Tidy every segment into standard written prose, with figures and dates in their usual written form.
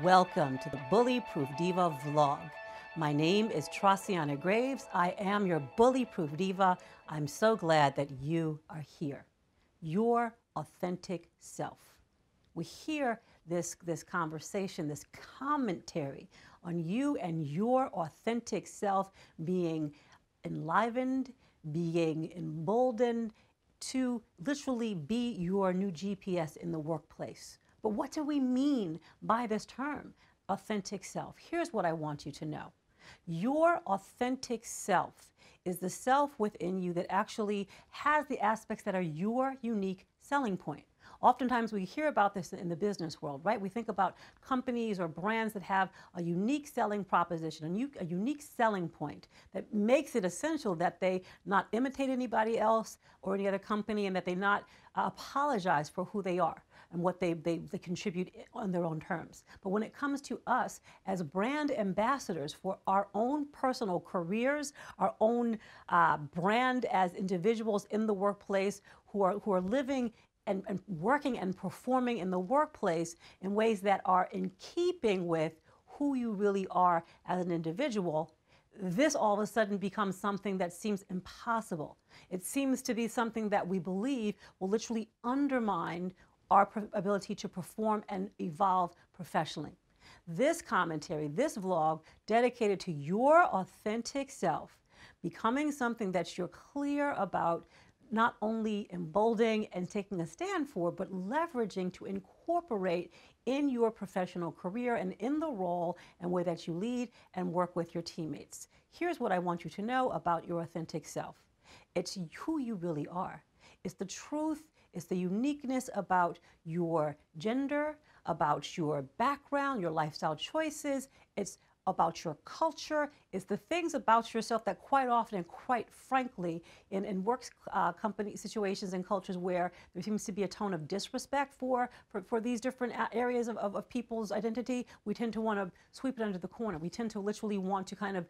Welcome to the Bully-Proof Diva vlog. My name is Trasiana Graves. I am your Bully-Proof Diva. I'm so glad that you are here. Your authentic self. We hear this conversation, this commentary on you and your authentic self being enlivened, being emboldened to literally be your new GPS in the workplace. But what do we mean by this term, authentic self? Here's what I want you to know. Your authentic self is the self within you that actually has the aspects that are your unique selling point. Oftentimes we hear about this in the business world, right? We think about companies or brands that have a unique selling proposition, a unique selling point that makes it essential that they not imitate anybody else or any other company, and that they not apologize for who they are and what they contribute on their own terms. But when it comes to us as brand ambassadors for our own personal careers, our own brand as individuals in the workplace who are living and working and performing in the workplace in ways that are in keeping with who you really are as an individual, this all of a sudden becomes something that seems impossible. It seems to be something that we believe will literally undermine our ability to perform and evolve professionally. This commentary, this vlog, dedicated to your authentic self, becoming something that you're clear about, not only emboldening and taking a stand for, but leveraging to incorporate in your professional career and in the role and way that you lead and work with your teammates. Here's what I want you to know about your authentic self. It's who you really are. It's the truth. It's the uniqueness about your gender, about your background, your lifestyle choices. It's about your culture. It's the things about yourself that quite often and quite frankly in work company situations and cultures where there seems to be a tone of disrespect for these different areas of people's identity, we tend to want to sweep it under the corner. We tend to literally want to kind of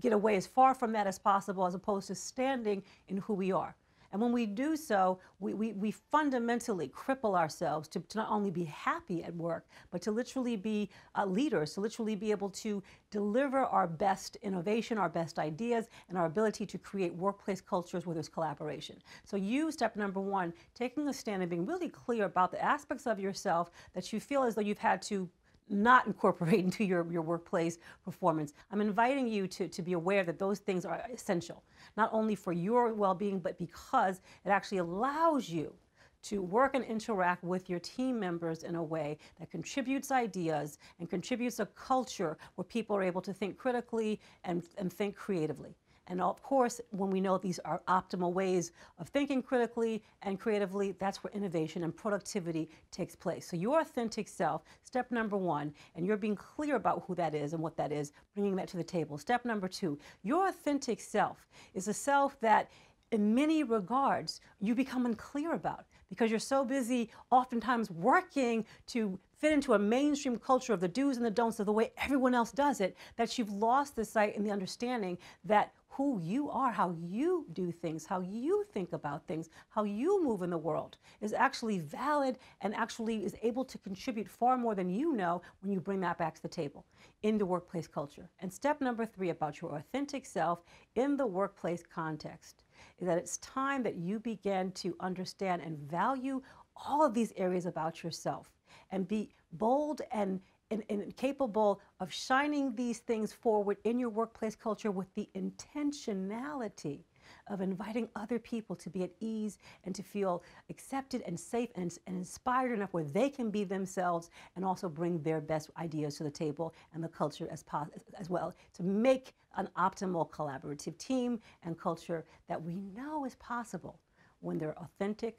get away as far from that as possible, as opposed to standing in who we are. And when we do so, we fundamentally cripple ourselves to not only be happy at work, but to literally be leaders, to literally be able to deliver our best innovation, our best ideas, and our ability to create workplace cultures where there's collaboration. So step number one, taking a stand and being really clear about the aspects of yourself that you feel as though you've had to not incorporate into your workplace performance. I'm inviting you to be aware that those things are essential, not only for your well-being, but because it actually allows you to work and interact with your team members in a way that contributes ideas and contributes a culture where people are able to think critically and think creatively. And of course, when we know these are optimal ways of thinking critically and creatively, that's where innovation and productivity takes place. So your authentic self, step number one, and you're being clear about who that is and what that is, bringing that to the table. Step number two, your authentic self is a self that in many regards you become unclear about because you're so busy oftentimes working to fit into a mainstream culture of the do's and the don'ts of the way everyone else does it, that you've lost the sight and the understanding that who you are, how you do things, how you think about things, how you move in the world is actually valid and actually is able to contribute far more than you know when you bring that back to the table in the workplace culture. And step number three about your authentic self in the workplace context is that it's time that you begin to understand and value all of these areas about yourself and be bold and capable of shining these things forward in your workplace culture with the intentionality of inviting other people to be at ease and to feel accepted and safe and inspired enough where they can be themselves and also bring their best ideas to the table and the culture as well to make an optimal collaborative team and culture that we know is possible when there are authentic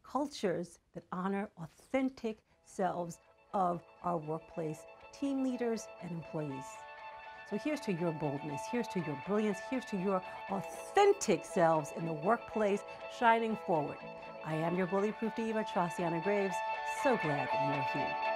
cultures that honor authentic selves of our workplace team leaders and employees. So here's to your boldness, here's to your brilliance, here's to your authentic selves in the workplace shining forward. I am your Bully-Proof Diva, Trasiana Graves. So glad that you are here.